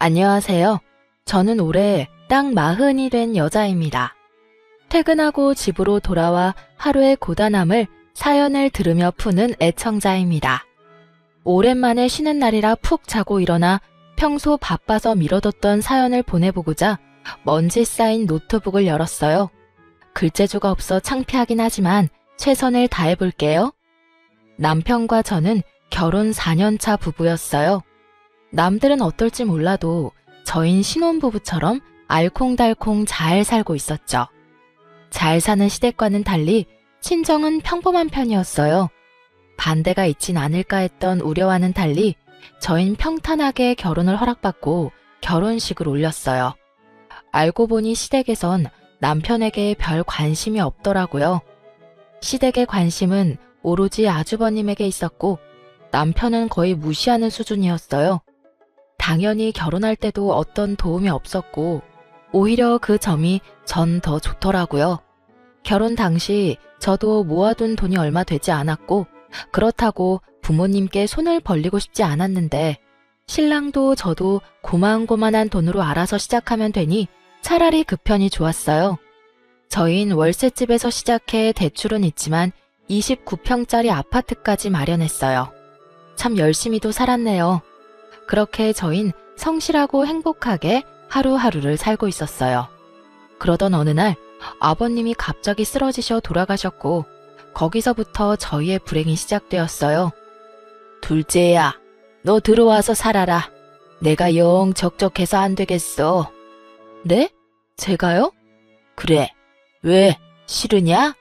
안녕하세요. 저는 올해 딱 40이 된 여자입니다. 퇴근하고 집으로 돌아와 하루의 고단함을 사연을 들으며 푸는 애청자입니다. 오랜만에 쉬는 날이라 푹 자고 일어나 평소 바빠서 미뤄뒀던 사연을 보내보고자 먼지 쌓인 노트북을 열었어요. 글재주가 없어 창피하긴 하지만 최선을 다해볼게요. 남편과 저는 결혼 4년차 부부였어요. 남들은 어떨지 몰라도 저흰 신혼부부처럼 알콩달콩 잘 살고 있었죠. 잘 사는 시댁과는 달리 친정은 평범한 편이었어요. 반대가 있진 않을까 했던 우려와는 달리 저흰 평탄하게 결혼을 허락받고 결혼식을 올렸어요. 알고 보니 시댁에선 남편에게 별 관심이 없더라고요. 시댁의 관심은 오로지 아주버님에게 있었고 남편은 거의 무시하는 수준이었어요. 당연히 결혼할 때도 어떤 도움이 없었고 오히려 그 점이 전 더 좋더라고요. 결혼 당시 저도 모아둔 돈이 얼마 되지 않았고 그렇다고 부모님께 손을 벌리고 싶지 않았는데 신랑도 저도 고만고만한 돈으로 알아서 시작하면 되니 차라리 그 편이 좋았어요. 저흰 월세집에서 시작해 대출은 있지만 29평짜리 아파트까지 마련했어요. 참 열심히도 살았네요. 그렇게 저흰 성실하고 행복하게 하루하루를 살고 있었어요. 그러던 어느 날 아버님이 갑자기 쓰러지셔 돌아가셨고 거기서부터 저희의 불행이 시작되었어요. 둘째야, 너 들어와서 살아라. 내가 영 적적해서 안 되겠어. 네? 제가요? 그래. 왜? 싫으냐?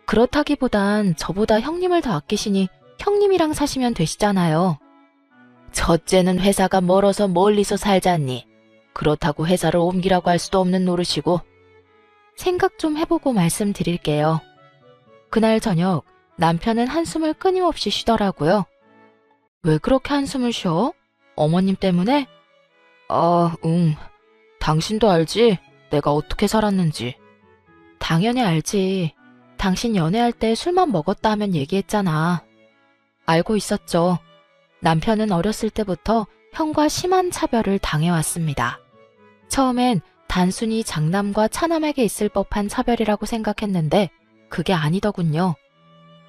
그렇다기보단 저보다 형님을 더 아끼시니 형님이랑 사시면 되시잖아요. 첫째는 회사가 멀어서 멀리서 살잖니. 그렇다고 회사를 옮기라고 할 수도 없는 노릇이고. 생각 좀 해보고 말씀드릴게요. 그날 저녁 남편은 한숨을 끊임없이 쉬더라고요. 왜 그렇게 한숨을 쉬어? 어머님 때문에? 당신도 알지? 내가 어떻게 살았는지. 당연히 알지. 당신 연애할 때 술만 먹었다 하면 얘기했잖아. 알고 있었죠. 남편은 어렸을 때부터 형과 심한 차별을 당해왔습니다. 처음엔 단순히 장남과 차남에게 있을 법한 차별이라고 생각했는데 그게 아니더군요.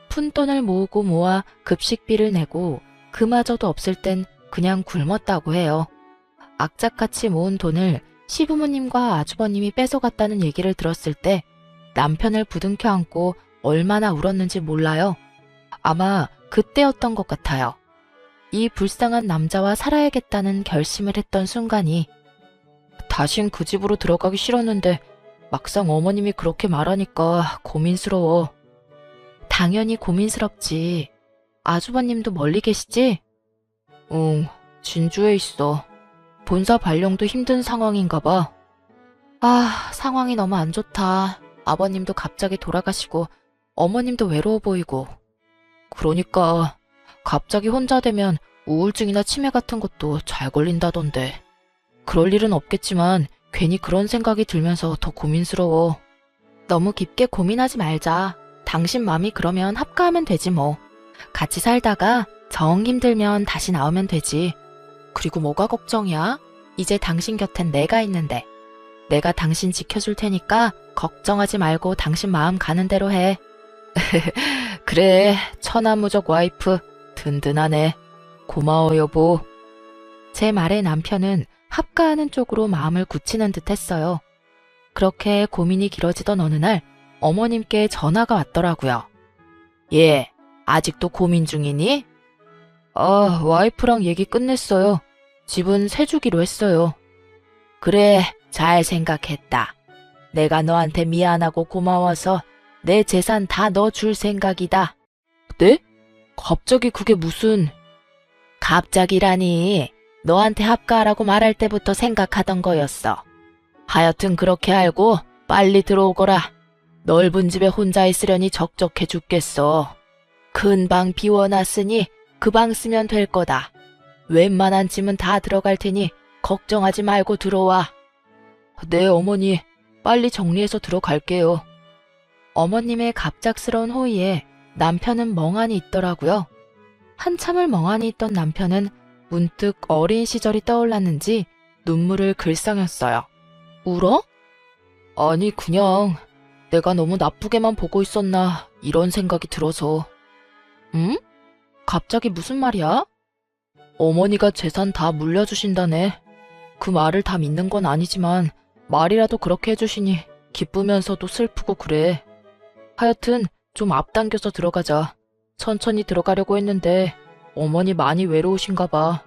푼돈을 모으고 모아 급식비를 내고 그마저도 없을 땐 그냥 굶었다고 해요. 악착같이 모은 돈을 시부모님과 아주버님이 뺏어갔다는 얘기를 들었을 때 남편을 부둥켜 안고 얼마나 울었는지 몰라요. 아마 그때였던 것 같아요. 이 불쌍한 남자와 살아야겠다는 결심을 했던 순간이 다신 그 집으로 들어가기 싫었는데 막상 어머님이 그렇게 말하니까 고민스러워. 당연히 고민스럽지. 아주버님도 멀리 계시지? 응, 진주에 있어. 본사 발령도 힘든 상황인가 봐. 상황이 너무 안 좋다. 아버님도 갑자기 돌아가시고 어머님도 외로워 보이고. 그러니까 갑자기 혼자 되면 우울증이나 치매 같은 것도 잘 걸린다던데. 그럴 일은 없겠지만 괜히 그런 생각이 들면서 더 고민스러워. 너무 깊게 고민하지 말자. 당신 맘이 그러면 합가하면 되지 뭐. 같이 살다가 정 힘들면 다시 나오면 되지. 그리고 뭐가 걱정이야? 이제 당신 곁엔 내가 있는데. 내가 당신 지켜줄 테니까 걱정하지 말고 당신 마음 가는 대로 해. 그래, 천하무적 와이프 든든하네. 고마워 여보. 제 말에 남편은 합가하는 쪽으로 마음을 굳히는 듯 했어요. 그렇게 고민이 길어지던 어느 날 어머님께 전화가 왔더라고요. 예, 아직도 고민 중이니? 와이프랑 얘기 끝냈어요. 집은 새 주기로 했어요. 그래, 잘 생각했다. 내가 너한테 미안하고 고마워서 내 재산 다 넣어줄 생각이다. 네? 갑자기 그게 무슨... 갑자기라니. 너한테 합가하라고 말할 때부터 생각하던 거였어. 하여튼 그렇게 알고 빨리 들어오거라. 넓은 집에 혼자 있으려니 적적해 죽겠어. 큰 방 비워놨으니 그 방 쓰면 될 거다. 웬만한 짐은 다 들어갈 테니 걱정하지 말고 들어와. 네, 어머니. 빨리 정리해서 들어갈게요. 어머님의 갑작스러운 호의에 남편은 멍하니 있더라고요. 한참을 멍하니 있던 남편은 문득 어린 시절이 떠올랐는지 눈물을 글썽였어요. 울어? 아니, 그냥 내가 너무 나쁘게만 보고 있었나 이런 생각이 들어서. 응? 갑자기 무슨 말이야? 어머니가 재산 다 물려주신다네. 그 말을 다 믿는 건 아니지만 말이라도 그렇게 해주시니 기쁘면서도 슬프고 그래. 하여튼 좀 앞당겨서 들어가자. 천천히 들어가려고 했는데 어머니 많이 외로우신가 봐.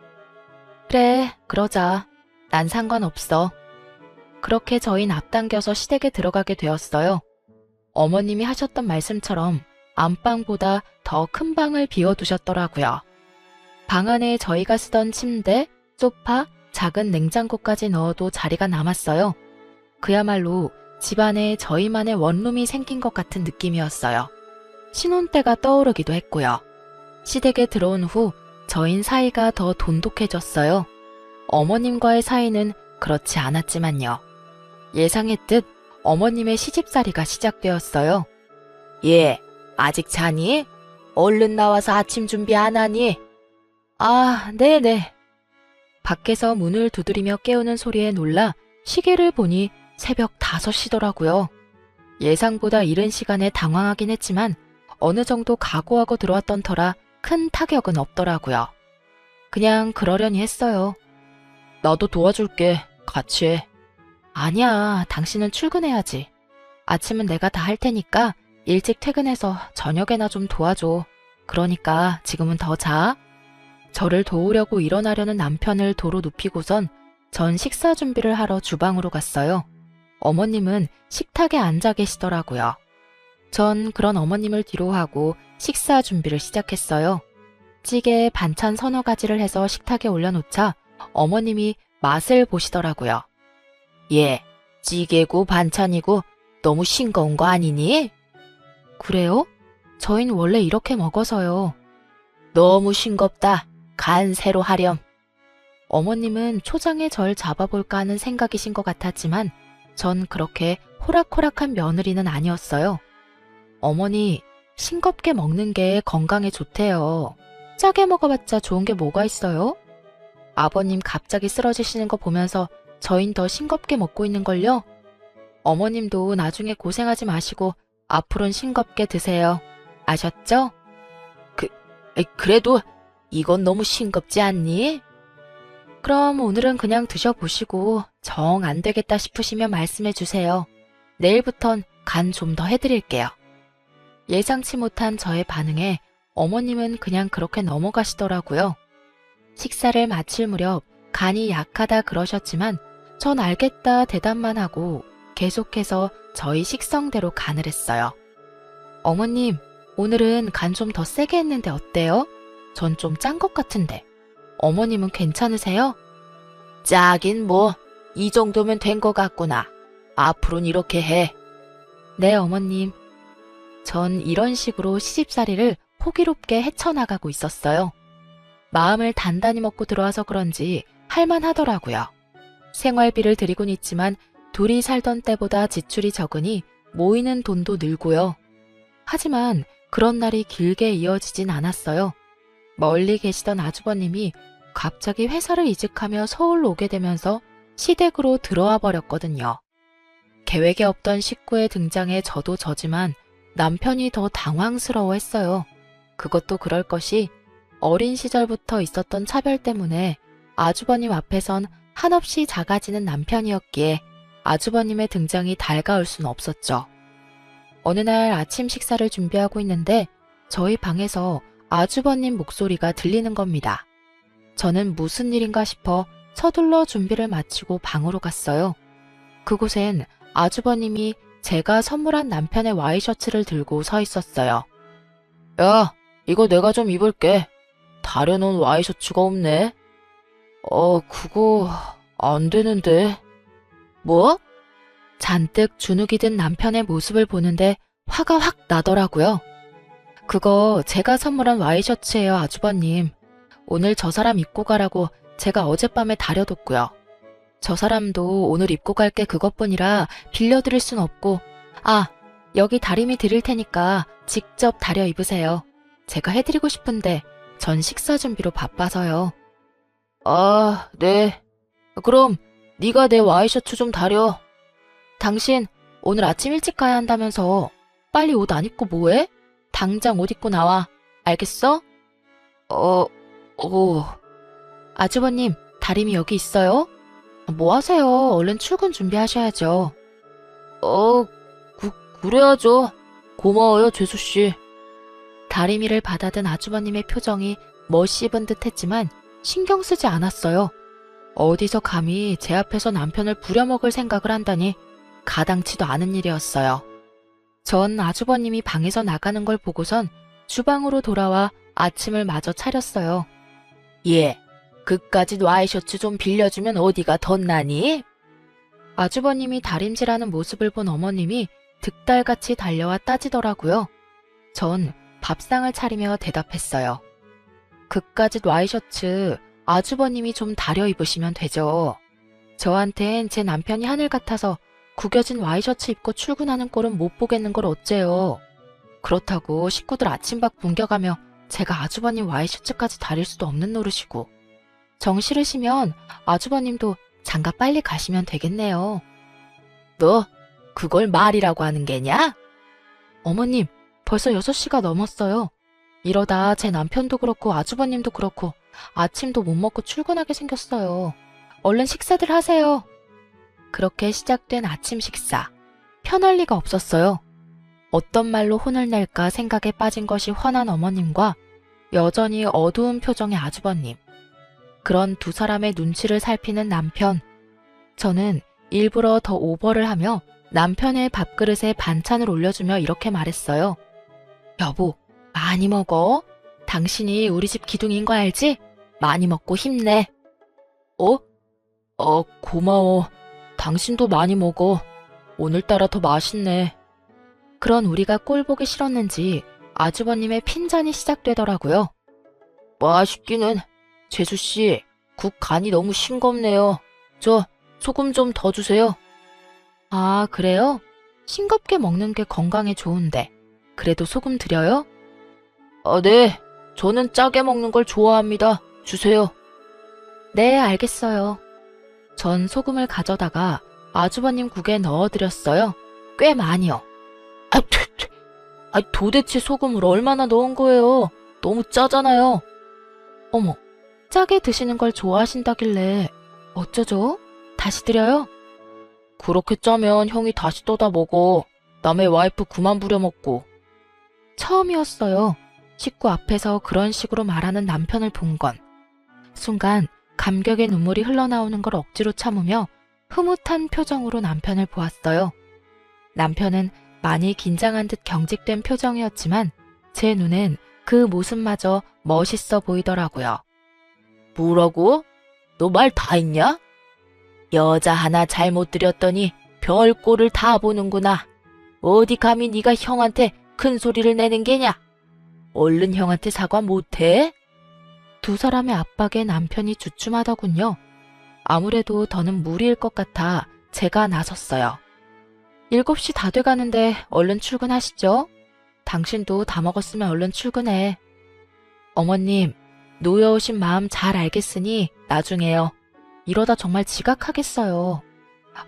그래, 그러자. 난 상관없어. 그렇게 저흰 앞당겨서 시댁에 들어가게 되었어요. 어머님이 하셨던 말씀처럼 안방보다 더 큰 방을 비워두셨더라고요. 방 안에 저희가 쓰던 침대, 소파, 작은 냉장고까지 넣어도 자리가 남았어요. 그야말로 집안에 저희만의 원룸이 생긴 것 같은 느낌이었어요. 신혼 때가 떠오르기도 했고요. 시댁에 들어온 후 저희 사이가 더 돈독해졌어요. 어머님과의 사이는 그렇지 않았지만요. 예상했듯 어머님의 시집살이가 시작되었어요. 예, 아직 자니? 얼른 나와서 아침 준비 안 하니? 아, 네네. 밖에서 문을 두드리며 깨우는 소리에 놀라 시계를 보니 새벽 5시더라고요. 예상보다 이른 시간에 당황하긴 했지만 어느 정도 각오하고 들어왔던 터라 큰 타격은 없더라고요. 그냥 그러려니 했어요. 나도 도와줄게. 같이 해. 아니야, 당신은 출근해야지. 아침은 내가 다 할 테니까 일찍 퇴근해서 저녁에나 좀 도와줘. 그러니까 지금은 더 자. 저를 도우려고 일어나려는 남편을 도로 눕히고선 전 식사 준비를 하러 주방으로 갔어요. 어머님은 식탁에 앉아 계시더라고요. 전 그런 어머님을 뒤로하고 식사 준비를 시작했어요. 찌개에 반찬 서너 가지를 해서 식탁에 올려놓자 어머님이 맛을 보시더라고요. 예, 찌개고 반찬이고 너무 싱거운 거 아니니? 그래요? 저흰 원래 이렇게 먹어서요. 너무 싱겁다. 간 새로 하렴. 어머님은 초장에 절 잡아볼까 하는 생각이신 것 같았지만 전 그렇게 호락호락한 며느리는 아니었어요. 어머니, 싱겁게 먹는 게 건강에 좋대요. 짜게 먹어봤자 좋은 게 뭐가 있어요? 아버님 갑자기 쓰러지시는 거 보면서 저흰 더 싱겁게 먹고 있는걸요? 어머님도 나중에 고생하지 마시고 앞으로는 싱겁게 드세요. 아셨죠? 그래도 이건 너무 싱겁지 않니? 그럼 오늘은 그냥 드셔보시고 정 안 되겠다 싶으시면 말씀해 주세요. 내일부턴 간 좀 더 해드릴게요. 예상치 못한 저의 반응에 어머님은 그냥 그렇게 넘어가시더라고요. 식사를 마칠 무렵 간이 약하다 그러셨지만 전 알겠다 대답만 하고 계속해서 저희 식성대로 간을 했어요. 어머님, 오늘은 간 좀 더 세게 했는데 어때요? 전 좀 짠 것 같은데. 어머님은 괜찮으세요? 짜긴 뭐, 이 정도면 된 것 같구나. 앞으로는 이렇게 해. 네, 어머님. 전 이런 식으로 시집살이를 호기롭게 헤쳐나가고 있었어요. 마음을 단단히 먹고 들어와서 그런지 할만하더라고요. 생활비를 드리곤 있지만 둘이 살던 때보다 지출이 적으니 모이는 돈도 늘고요. 하지만 그런 날이 길게 이어지진 않았어요. 멀리 계시던 아주버님이 갑자기 회사를 이직하며 서울로 오게 되면서 시댁으로 들어와 버렸거든요. 계획에 없던 식구의 등장에 저도 저지만 남편이 더 당황스러워했어요. 그것도 그럴 것이 어린 시절부터 있었던 차별 때문에 아주버님 앞에선 한없이 작아지는 남편이었기에 아주버님의 등장이 달가울 순 없었죠. 어느 날 아침 식사를 준비하고 있는데 저희 방에서 아주버님 목소리가 들리는 겁니다. 저는 무슨 일인가 싶어 서둘러 준비를 마치고 방으로 갔어요. 그곳엔 아주버님이 제가 선물한 남편의 와이셔츠를 들고 서 있었어요. 야, 이거 내가 좀 입을게. 다려놓은 와이셔츠가 없네. 그거 안 되는데. 뭐? 잔뜩 주눅이 든 남편의 모습을 보는데 화가 확 나더라고요. 그거 제가 선물한 와이셔츠예요, 아주버님. 오늘 저 사람 입고 가라고 제가 어젯밤에 다려뒀고요. 저 사람도 오늘 입고 갈 게 그것뿐이라 빌려드릴 순 없고, 여기 다림이 드릴 테니까 직접 다려 입으세요. 제가 해드리고 싶은데 전 식사 준비로 바빠서요. 네. 그럼 네가 내 와이셔츠 좀 다려. 당신 오늘 아침 일찍 가야 한다면서 빨리 옷 안 입고 뭐해? 당장 옷 입고 나와. 알겠어? 아주버님, 다림이 여기 있어요? 뭐 하세요? 얼른 출근 준비하셔야죠. 그래야죠. 고마워요, 죄수씨. 다리미를 받아든 아주버님의 표정이 멋씹은 듯 했지만 신경 쓰지 않았어요. 어디서 감히 제 앞에서 남편을 부려먹을 생각을 한다니 가당치도 않은 일이었어요. 전 아주버님이 방에서 나가는 걸 보고선 주방으로 돌아와 아침을 마저 차렸어요. 예, 그까짓 와이셔츠 좀 빌려주면 어디가 덧나니? 아주버님이 다림질하는 모습을 본 어머님이 득달같이 달려와 따지더라고요. 전 밥상을 차리며 대답했어요. 그까짓 와이셔츠 아주버님이 좀 다려 입으시면 되죠. 저한텐 제 남편이 하늘 같아서 구겨진 와이셔츠 입고 출근하는 꼴은 못 보겠는 걸 어째요. 그렇다고 식구들 아침밥 굶겨가며 제가 아주버님 와이셔츠까지 다릴 수도 없는 노릇이고. 정 싫으시면 아주버님도 장가 빨리 가시면 되겠네요. 너 그걸 말이라고 하는 게냐? 어머님, 벌써 6시가 넘었어요. 이러다 제 남편도 그렇고 아주버님도 그렇고 아침도 못 먹고 출근하게 생겼어요. 얼른 식사들 하세요. 그렇게 시작된 아침 식사. 편할 리가 없었어요. 어떤 말로 혼을 낼까 생각에 빠진 것이 화난 어머님과 여전히 어두운 표정의 아주버님. 그런 두 사람의 눈치를 살피는 남편. 저는 일부러 더 오버를 하며 남편의 밥그릇에 반찬을 올려주며 이렇게 말했어요. 여보, 많이 먹어. 당신이 우리 집 기둥인 거 알지? 많이 먹고 힘내. 고마워. 당신도 많이 먹어. 오늘따라 더 맛있네. 그런 우리가 꼴보기 싫었는지 아주버님의 핀잔이 시작되더라고요. 맛있기는. 재수씨, 국 간이 너무 싱겁네요. 저 소금 좀 더 주세요. 아, 그래요? 싱겁게 먹는 게 건강에 좋은데 그래도 소금 드려요? 네. 저는 짜게 먹는 걸 좋아합니다. 주세요. 네, 알겠어요. 전 소금을 가져다가 아주버님 국에 넣어드렸어요. 꽤 많이요. 도대체 소금을 얼마나 넣은 거예요? 너무 짜잖아요. 어머, 짜게 드시는 걸 좋아하신다길래 어쩌죠? 다시 드려요? 그렇게 짜면 형이 다시 떠다 먹어. 남의 와이프 그만 부려먹고. 처음이었어요. 식구 앞에서 그런 식으로 말하는 남편을 본 건. 순간 감격의 눈물이 흘러나오는 걸 억지로 참으며 흐뭇한 표정으로 남편을 보았어요. 남편은 많이 긴장한 듯 경직된 표정이었지만 제 눈엔 그 모습마저 멋있어 보이더라고요. 뭐라고? 너 말 다 했냐? 여자 하나 잘못 들였더니 별꼴을 다 보는구나. 어디 감히 네가 형한테 큰 소리를 내는 게냐? 얼른 형한테 사과 못해? 두 사람의 압박에 남편이 주춤하더군요. 아무래도 더는 무리일 것 같아 제가 나섰어요. 7시 다 돼가는데 얼른 출근하시죠. 당신도 다 먹었으면 얼른 출근해. 어머님, 놓여오신 마음 잘 알겠으니 나중에요. 이러다 정말 지각하겠어요.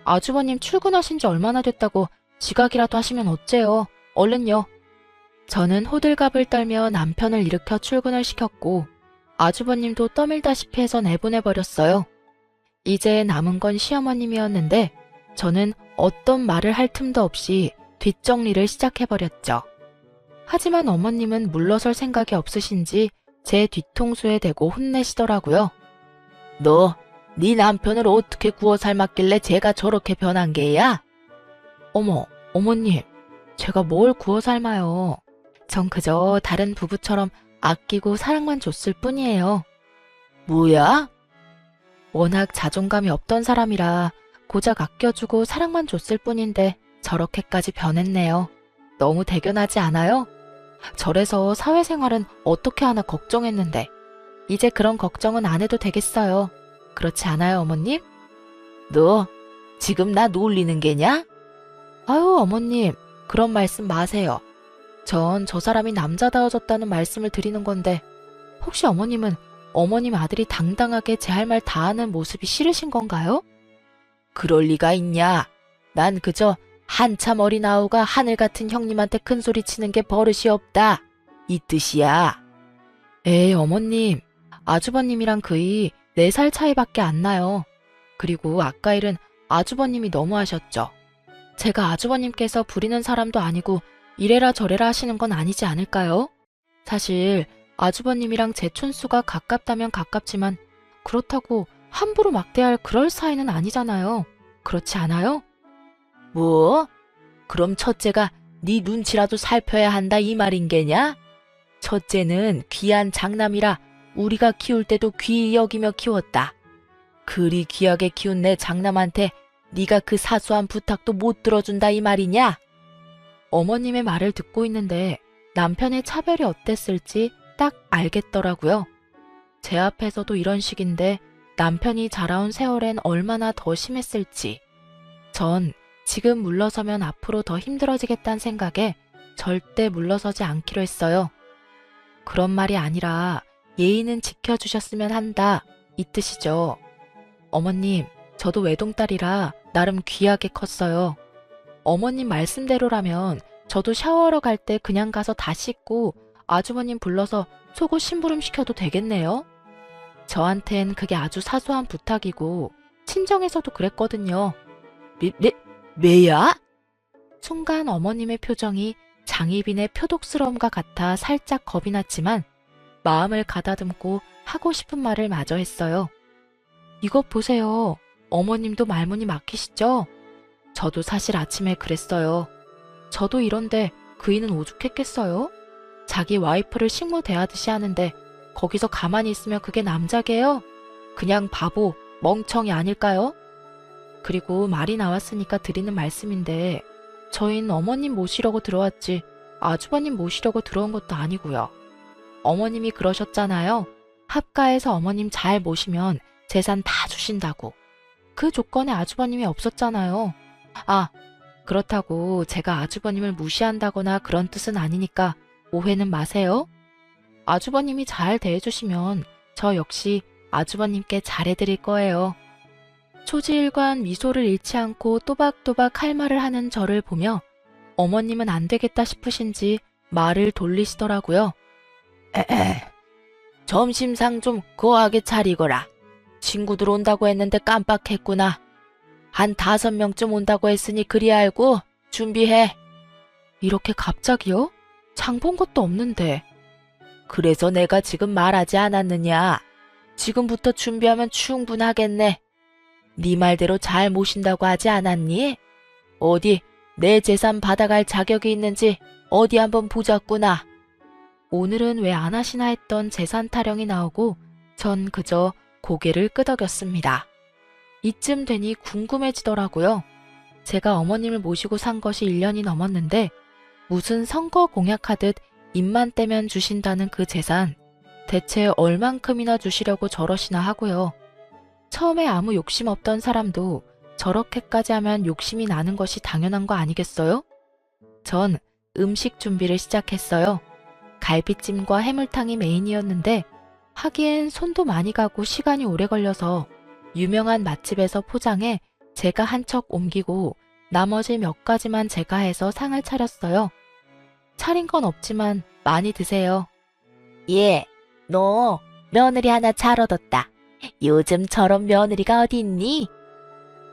아주버님 출근하신 지 얼마나 됐다고 지각이라도 하시면 어째요. 얼른요. 저는 호들갑을 떨며 남편을 일으켜 출근을 시켰고 아주버님도 떠밀다시피 해서 내보내버렸어요. 이제 남은 건 시어머님이었는데 저는 어떤 말을 할 틈도 없이 뒷정리를 시작해버렸죠. 하지만 어머님은 물러설 생각이 없으신지 제 뒤통수에 대고 혼내시더라고요. 너, 네 남편을 어떻게 구워 삶았길래 제가 저렇게 변한 게야? 어머, 어머님, 제가 뭘 구워 삶아요. 전 그저 다른 부부처럼 아끼고 사랑만 줬을 뿐이에요. 뭐야? 워낙 자존감이 없던 사람이라 고작 아껴주고 사랑만 줬을 뿐인데 저렇게까지 변했네요. 너무 대견하지 않아요? 저래서 사회생활은 어떻게 하나 걱정했는데 이제 그런 걱정은 안 해도 되겠어요. 그렇지 않아요, 어머님? 너 지금 나 놀리는 게냐? 아유, 어머님, 그런 말씀 마세요. 전 저 사람이 남자다워졌다는 말씀을 드리는 건데 혹시 어머님은 어머님 아들이 당당하게 제 할 말 다 하는 모습이 싫으신 건가요? 그럴 리가 있냐? 난 그저 한참 어린 아우가 하늘 같은 형님한테 큰 소리 치는 게 버릇이 없다. 이 뜻이야. 에이, 어머님. 아주버님이랑 그이 4살 차이밖에 안 나요. 그리고 아까 일은 아주버님이 너무 하셨죠. 제가 아주버님께서 부리는 사람도 아니고 이래라 저래라 하시는 건 아니지 않을까요? 사실 아주버님이랑 제 촌수가 가깝다면 가깝지만 그렇다고 함부로 막대할 그럴 사이는 아니잖아요. 그렇지 않아요? 뭐? 그럼 첫째가 네 눈치라도 살펴야 한다 이 말인 게냐? 첫째는 귀한 장남이라 우리가 키울 때도 귀히 여기며 키웠다. 그리 귀하게 키운 내 장남한테 네가 그 사소한 부탁도 못 들어준다 이 말이냐? 어머님의 말을 듣고 있는데 남편의 차별이 어땠을지 딱 알겠더라고요. 제 앞에서도 이런 식인데 남편이 자라온 세월엔 얼마나 더 심했을지. 전 지금 물러서면 앞으로 더 힘들어지겠다는 생각에 절대 물러서지 않기로 했어요. 그런 말이 아니라 예의는 지켜주셨으면 한다 이 뜻이죠. 어머님, 저도 외동딸이라 나름 귀하게 컸어요. 어머님 말씀대로라면 저도 샤워하러 갈 때 그냥 가서 다 씻고 아주버님 불러서 속옷 심부름 시켜도 되겠네요. 저한텐 그게 아주 사소한 부탁이고 친정에서도 그랬거든요. 왜야? 순간 어머님의 표정이 장희빈의 표독스러움과 같아 살짝 겁이 났지만 마음을 가다듬고 하고 싶은 말을 마저 했어요. 이것 보세요. 어머님도 말문이 막히시죠? 저도 사실 아침에 그랬어요. 저도 이런데 그이는 오죽했겠어요? 자기 와이프를 식모 대하듯이 하는데 거기서 가만히 있으면 그게 남자게요? 그냥 바보, 멍청이 아닐까요? 그리고 말이 나왔으니까 드리는 말씀인데 저희는 어머님 모시려고 들어왔지 아주버님 모시려고 들어온 것도 아니고요. 어머님이 그러셨잖아요. 합가에서 어머님 잘 모시면 재산 다 주신다고. 그 조건에 아주버님이 없었잖아요. 아, 그렇다고 제가 아주버님을 무시한다거나 그런 뜻은 아니니까 오해는 마세요. 아주버님이 잘 대해주시면 저 역시 아주버님께 잘해드릴 거예요. 초지일관 미소를 잃지 않고 또박또박 할 말을 하는 저를 보며 어머님은 안 되겠다 싶으신지 말을 돌리시더라고요. 점심상 좀 거하게 차리거라. 친구들 온다고 했는데 깜빡했구나. 한 5명쯤 온다고 했으니 그리 알고 준비해. 이렇게 갑자기요? 장 본 것도 없는데. 그래서 내가 지금 말하지 않았느냐. 지금부터 준비하면 충분하겠네. 네 말대로 잘 모신다고 하지 않았니? 어디 내 재산 받아갈 자격이 있는지 어디 한번 보자꾸나. 오늘은 왜 안 하시나 했던 재산 타령이 나오고 전 그저 고개를 끄덕였습니다. 이쯤 되니 궁금해지더라고요. 제가 어머님을 모시고 산 것이 1년이 넘었는데 무슨 선거 공약하듯 입만 떼면 주신다는 그 재산 대체 얼만큼이나 주시려고 저러시나 하고요. 처음에 아무 욕심 없던 사람도 저렇게까지 하면 욕심이 나는 것이 당연한 거 아니겠어요? 전 음식 준비를 시작했어요. 갈비찜과 해물탕이 메인이었는데 하기엔 손도 많이 가고 시간이 오래 걸려서 유명한 맛집에서 포장해 제가 한 척 옮기고 나머지 몇 가지만 제가 해서 상을 차렸어요. 차린 건 없지만 많이 드세요. 예, 너 며느리 하나 잘 얻었다. 요즘 저런 며느리가 어디 있니?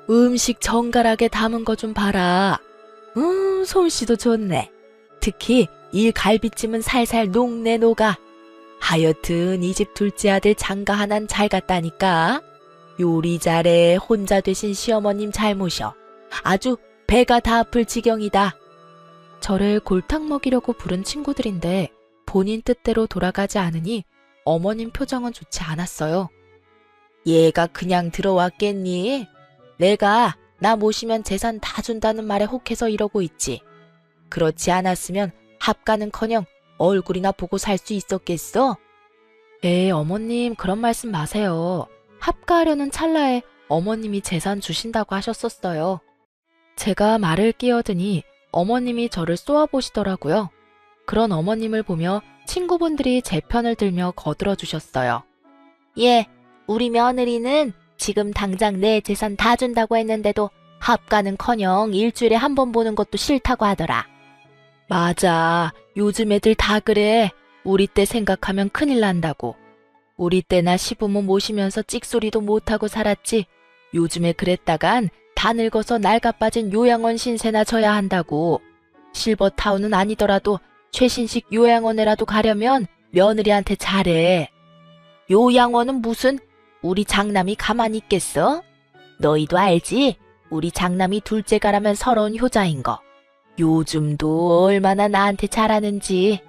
음식 정갈하게 담은 거 좀 봐라. 솜씨도 좋네. 특히 이 갈비찜은 살살 녹네 녹아. 하여튼 이 집 둘째 아들 장가 하나는 잘 갔다니까. 요리 잘해. 혼자 되신 시어머님 잘 모셔. 아주 배가 다 아플 지경이다. 저를 골탕 먹이려고 부른 친구들인데 본인 뜻대로 돌아가지 않으니 어머님 표정은 좋지 않았어요. 얘가 그냥 들어왔겠니? 내가 나 모시면 재산 다 준다는 말에 혹해서 이러고 있지. 그렇지 않았으면 합가는커녕 얼굴이나 보고 살 수 있었겠어? 어머님 그런 말씀 마세요. 합가하려는 찰나에 어머님이 재산 주신다고 하셨었어요. 제가 말을 끼어드니 어머님이 저를 쏘아보시더라고요. 그런 어머님을 보며 친구분들이 제 편을 들며 거들어 주셨어요. 예, 우리 며느리는 지금 당장 내 재산 다 준다고 했는데도 합가는커녕 일주일에 한 번 보는 것도 싫다고 하더라. 맞아. 요즘 애들 다 그래. 우리 때 생각하면 큰일 난다고. 우리 때나 시부모 모시면서 찍소리도 못하고 살았지. 요즘에 그랬다간 다 늙어서 낡아 빠진 요양원 신세나 져야 한다고. 실버타운은 아니더라도 최신식 요양원에라도 가려면 며느리한테 잘해. 요양원은 무슨? 우리 장남이 가만히 있겠어? 너희도 알지? 우리 장남이 둘째 가라면 서러운 효자인 거. 요즘도 얼마나 나한테 잘하는지.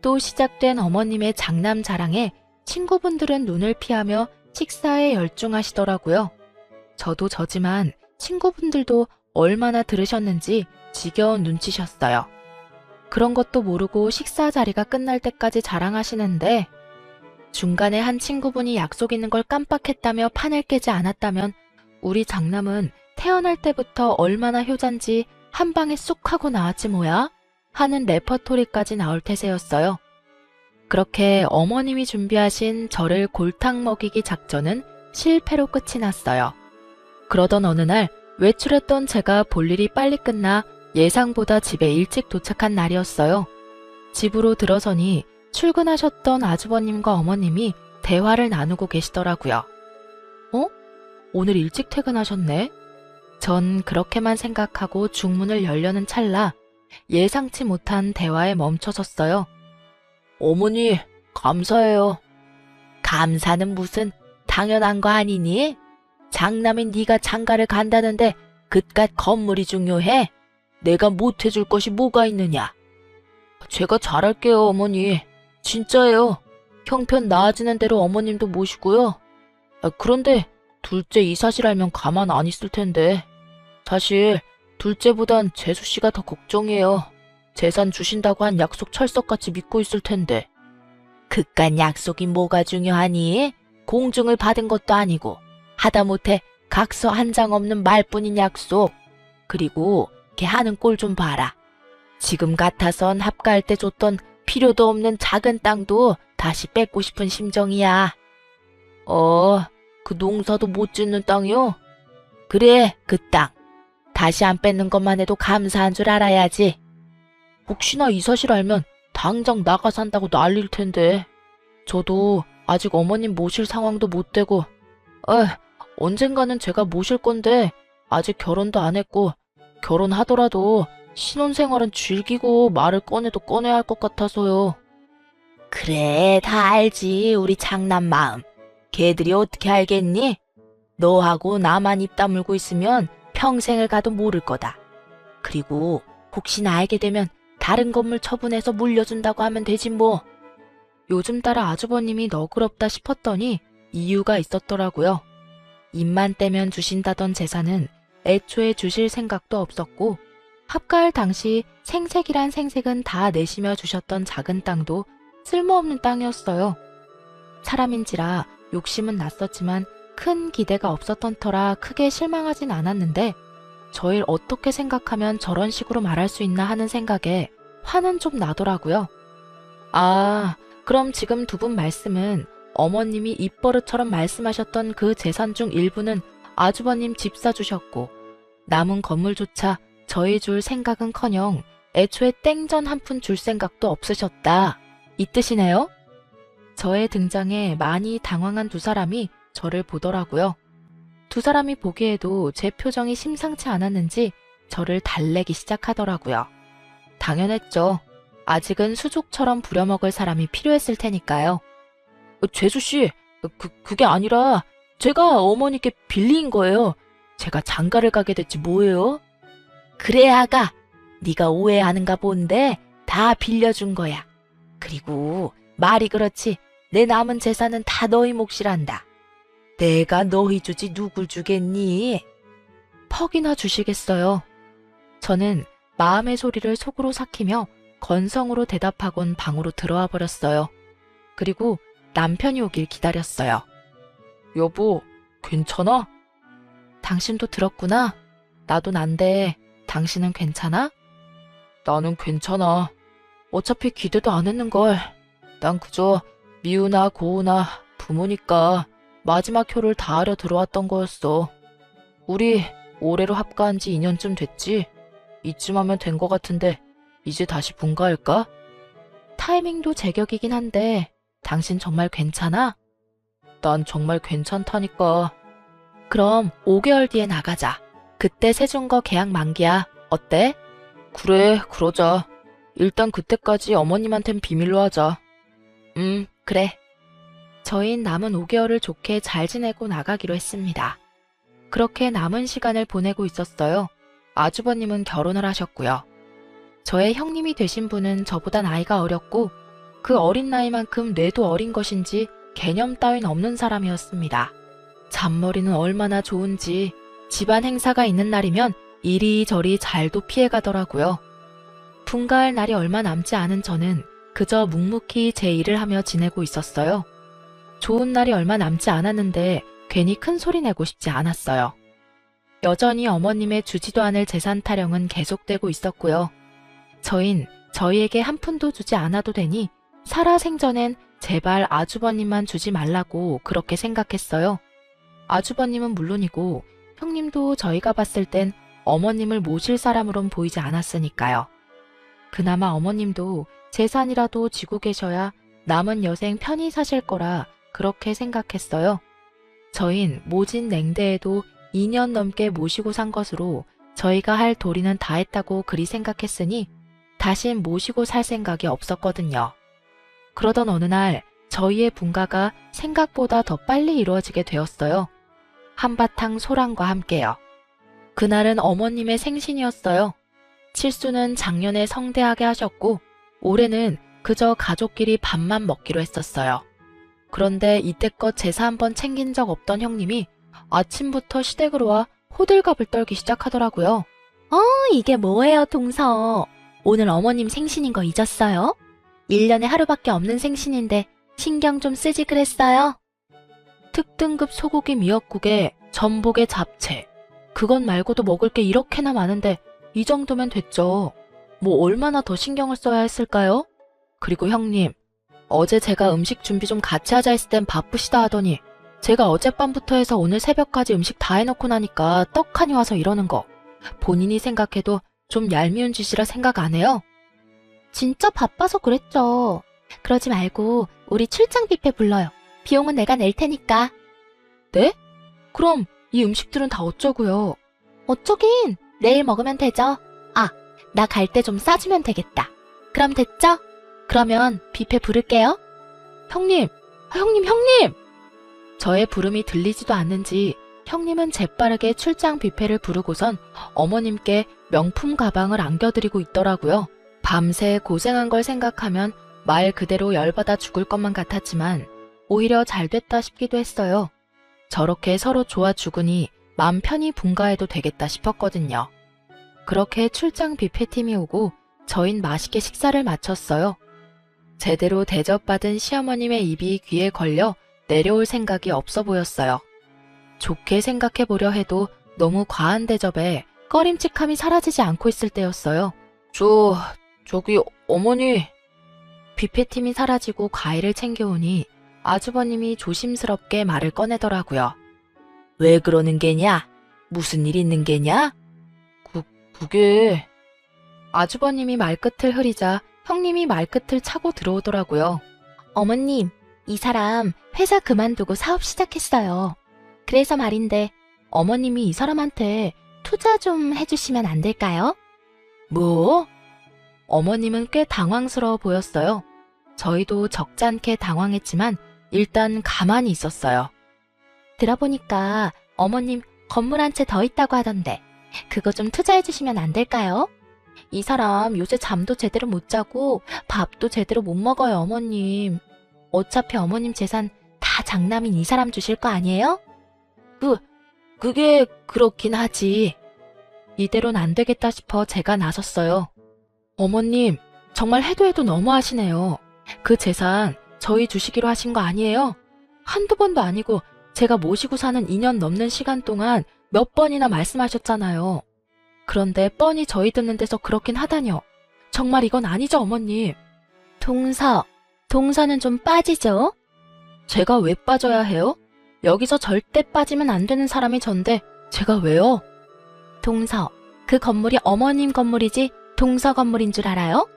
또 시작된 어머님의 장남 자랑에 친구분들은 눈을 피하며 식사에 열중하시더라고요. 저도 저지만 친구분들도 얼마나 들으셨는지 지겨운 눈치셨어요. 그런 것도 모르고 식사 자리가 끝날 때까지 자랑하시는데 중간에 한 친구분이 약속 있는 걸 깜빡했다며 판을 깨지 않았다면 우리 장남은 태어날 때부터 얼마나 효잔지 한 방에 쑥 하고 나왔지 뭐야? 하는 레퍼토리까지 나올 태세였어요. 그렇게 어머님이 준비하신 저를 골탕 먹이기 작전은 실패로 끝이 났어요. 그러던 어느 날 외출했던 제가 볼 일이 빨리 끝나 예상보다 집에 일찍 도착한 날이었어요. 집으로 들어서니 출근하셨던 아주버님과 어머님이 대화를 나누고 계시더라고요. 어? 오늘 일찍 퇴근하셨네? 전 그렇게만 생각하고 중문을 열려는 찰나 예상치 못한 대화에 멈춰섰어요. 어머니, 감사해요. 감사는 무슨, 당연한 거 아니니? 장남인 네가 장가를 간다는데 그깟 건물이 중요해? 내가 못해줄 것이 뭐가 있느냐? 제가 잘할게요, 어머니. 진짜예요. 형편 나아지는 대로 어머님도 모시고요. 그런데 둘째 이 사실 알면 가만 안 있을 텐데. 사실 둘째보단 재수씨가 더 걱정이에요. 재산 주신다고 한 약속 철석같이 믿고 있을 텐데. 그깟 약속이 뭐가 중요하니? 공증을 받은 것도 아니고 하다못해 각서 한 장 없는 말뿐인 약속. 그리고 걔 하는 꼴 좀 봐라. 지금 같아선 합가할 때 줬던 필요도 없는 작은 땅도 다시 뺏고 싶은 심정이야. 그 농사도 못 짓는 땅이요? 그래, 그 땅. 다시 안 뺏는 것만 해도 감사한 줄 알아야지. 혹시나 이 사실 알면 당장 나가 산다고 난릴 텐데. 저도 아직 어머님 모실 상황도 못 되고, 언젠가는 제가 모실 건데 아직 결혼도 안 했고, 결혼하더라도 신혼생활은 즐기고 말을 꺼내도 꺼내야 할 것 같아서요. 그래, 다 알지, 우리 장남 마음. 걔들이 어떻게 알겠니? 너하고 나만 입 다물고 있으면 평생을 가도 모를 거다. 그리고 혹시나 알게 되면 다른 건물 처분해서 물려준다고 하면 되지 뭐. 요즘 따라 아주버님이 너그럽다 싶었더니 이유가 있었더라고요. 입만 떼면 주신다던 재산은 애초에 주실 생각도 없었고 합가할 당시 생색이란 생색은 다 내시며 주셨던 작은 땅도 쓸모없는 땅이었어요. 사람인지라 욕심은 났었지만 큰 기대가 없었던 터라 크게 실망하진 않았는데 저를 어떻게 생각하면 저런 식으로 말할 수 있나 하는 생각에 화는 좀 나더라고요. 그럼 지금 두 분 말씀은 어머님이 입버릇처럼 말씀하셨던 그 재산 중 일부는 아주버님 집 사주셨고 남은 건물조차 저희 줄 생각은커녕 애초에 땡전 한 푼 줄 생각도 없으셨다. 이 뜻이네요? 저의 등장에 많이 당황한 두 사람이 저를 보더라고요. 두 사람이 보기에도 제 표정이 심상치 않았는지 저를 달래기 시작하더라고요. 당연했죠. 아직은 수족처럼 부려먹을 사람이 필요했을 테니까요. 재수씨, 그게 아니라 제가 어머니께 빌린 거예요. 제가 장가를 가게 됐지 뭐예요? 그래, 아가. 네가 오해하는가 본데 다 빌려준 거야. 그리고 말이 그렇지 내 남은 재산은 다 너희 몫이란다. 내가 너희 주지 누굴 주겠니? 퍽이나 주시겠어요. 저는 마음의 소리를 속으로 삭히며 건성으로 대답하곤 방으로 들어와 버렸어요. 그리고 남편이 오길 기다렸어요. 여보, 괜찮아? 당신도 들었구나. 나도 난데 당신은 괜찮아? 나는 괜찮아. 어차피 기대도 안 했는걸. 난 그저 미우나 고우나 부모니까 마지막 효를 다하려 들어왔던 거였어. 우리 올해로 합가한 지 2년쯤 됐지? 이쯤 하면 된 거 같은데 이제 다시 분가할까? 타이밍도 제격이긴 한데 당신 정말 괜찮아? 난 정말 괜찮다니까. 그럼 5개월 뒤에 나가자. 그때 세준거 계약 만기야. 어때? 그래, 그러자. 일단 그때까지 어머님한텐 비밀로 하자. 그래. 저흰 남은 5개월을 좋게 잘 지내고 나가기로 했습니다. 그렇게 남은 시간을 보내고 있었어요. 아주버님은 결혼을 하셨고요. 저의 형님이 되신 분은 저보다 나이가 어렸고 그 어린 나이만큼 뇌도 어린 것인지 개념 따윈 없는 사람이었습니다. 잔머리는 얼마나 좋은지 집안 행사가 있는 날이면 이리저리 잘도 피해가더라고요. 분가할 날이 얼마 남지 않은 저는 그저 묵묵히 제 일을 하며 지내고 있었어요. 좋은 날이 얼마 남지 않았는데 괜히 큰 소리 내고 싶지 않았어요. 여전히 어머님의 주지도 않을 재산 타령은 계속되고 있었고요. 저희에게 한 푼도 주지 않아도 되니 살아생전엔 제발 아주버님만 주지 말라고 그렇게 생각했어요. 아주버님은 물론이고 형님도 저희가 봤을 땐 어머님을 모실 사람으론 보이지 않았으니까요. 그나마 어머님도 재산이라도 지고 계셔야 남은 여생 편히 사실 거라 그렇게 생각했어요. 저흰 모진 냉대에도 2년 넘게 모시고 산 것으로 저희가 할 도리는 다 했다고 그리 생각했으니 다신 모시고 살 생각이 없었거든요. 그러던 어느 날 저희의 분가가 생각보다 더 빨리 이루어지게 되었어요. 한바탕 소란과 함께요. 그날은 어머님의 생신이었어요. 칠수는 작년에 성대하게 하셨고 올해는 그저 가족끼리 밥만 먹기로 했었어요. 그런데 이때껏 제사 한번 챙긴 적 없던 형님이 아침부터 시댁으로 와 호들갑을 떨기 시작하더라고요. 이게 뭐예요, 동서. 오늘 어머님 생신인 거 잊었어요? 1년에 하루밖에 없는 생신인데 신경 좀 쓰지 그랬어요? 특등급 소고기 미역국에 전복에 잡채. 그건 말고도 먹을 게 이렇게나 많은데 이 정도면 됐죠. 뭐 얼마나 더 신경을 써야 했을까요? 그리고 형님, 어제 제가 음식 준비 좀 같이 하자 했을 땐 바쁘시다 하더니 제가 어젯밤부터 해서 오늘 새벽까지 음식 다 해놓고 나니까 떡하니 와서 이러는 거. 본인이 생각해도 좀 얄미운 짓이라 생각 안 해요? 진짜 바빠서 그랬죠. 그러지 말고 우리 출장 뷔페 불러요. 비용은 내가 낼 테니까. 네? 그럼 이 음식들은 다 어쩌고요? 어쩌긴 내일 먹으면 되죠. 나 갈 때 좀 싸주면 되겠다. 그럼 됐죠? 그러면 뷔페 부를게요. 형님! 저의 부름이 들리지도 않는지 형님은 재빠르게 출장 뷔페를 부르고선 어머님께 명품 가방을 안겨드리고 있더라고요. 밤새 고생한 걸 생각하면 말 그대로 열받아 죽을 것만 같았지만 오히려 잘 됐다 싶기도 했어요. 저렇게 서로 좋아 죽으니 마음 편히 분가해도 되겠다 싶었거든요. 그렇게 출장 뷔페팀이 오고 저흰 맛있게 식사를 마쳤어요. 제대로 대접받은 시어머님의 입이 귀에 걸려 내려올 생각이 없어 보였어요. 좋게 생각해보려 해도 너무 과한 대접에 꺼림칙함이 사라지지 않고 있을 때였어요. 저기 어머니. 뷔페팀이 사라지고 과일을 챙겨오니 아주버님이 조심스럽게 말을 꺼내더라고요. 왜 그러는 게냐? 무슨 일 있는 게냐? 그게... 아주버님이 말끝을 흐리자 형님이 말끝을 차고 들어오더라고요. 어머님, 이 사람 회사 그만두고 사업 시작했어요. 그래서 말인데 어머님이 이 사람한테 투자 좀 해주시면 안 될까요? 뭐? 어머님은 꽤 당황스러워 보였어요. 저희도 적잖게 당황했지만 일단 가만히 있었어요. 들어보니까 어머님 건물 한 채 더 있다고 하던데 그거 좀 투자해 주시면 안 될까요? 이 사람 요새 잠도 제대로 못 자고 밥도 제대로 못 먹어요, 어머님. 어차피 어머님 재산 다 장남인 이 사람 주실 거 아니에요? 그게 그렇긴 하지. 이대로는 안 되겠다 싶어 제가 나섰어요. 어머님, 정말 해도 너무하시네요. 그 재산 저희 주시기로 하신 거 아니에요? 한두 번도 아니고 제가 모시고 사는 2년 넘는 시간 동안 몇 번이나 말씀하셨잖아요. 그런데 뻔히 저희 듣는 데서 그렇긴 하다뇨. 정말 이건 아니죠, 어머님. 동서는 좀 빠지죠? 제가 왜 빠져야 해요? 여기서 절대 빠지면 안 되는 사람이 전데 제가 왜요? 동서, 그 건물이 어머님 건물이지 동서 건물인 줄 알아요?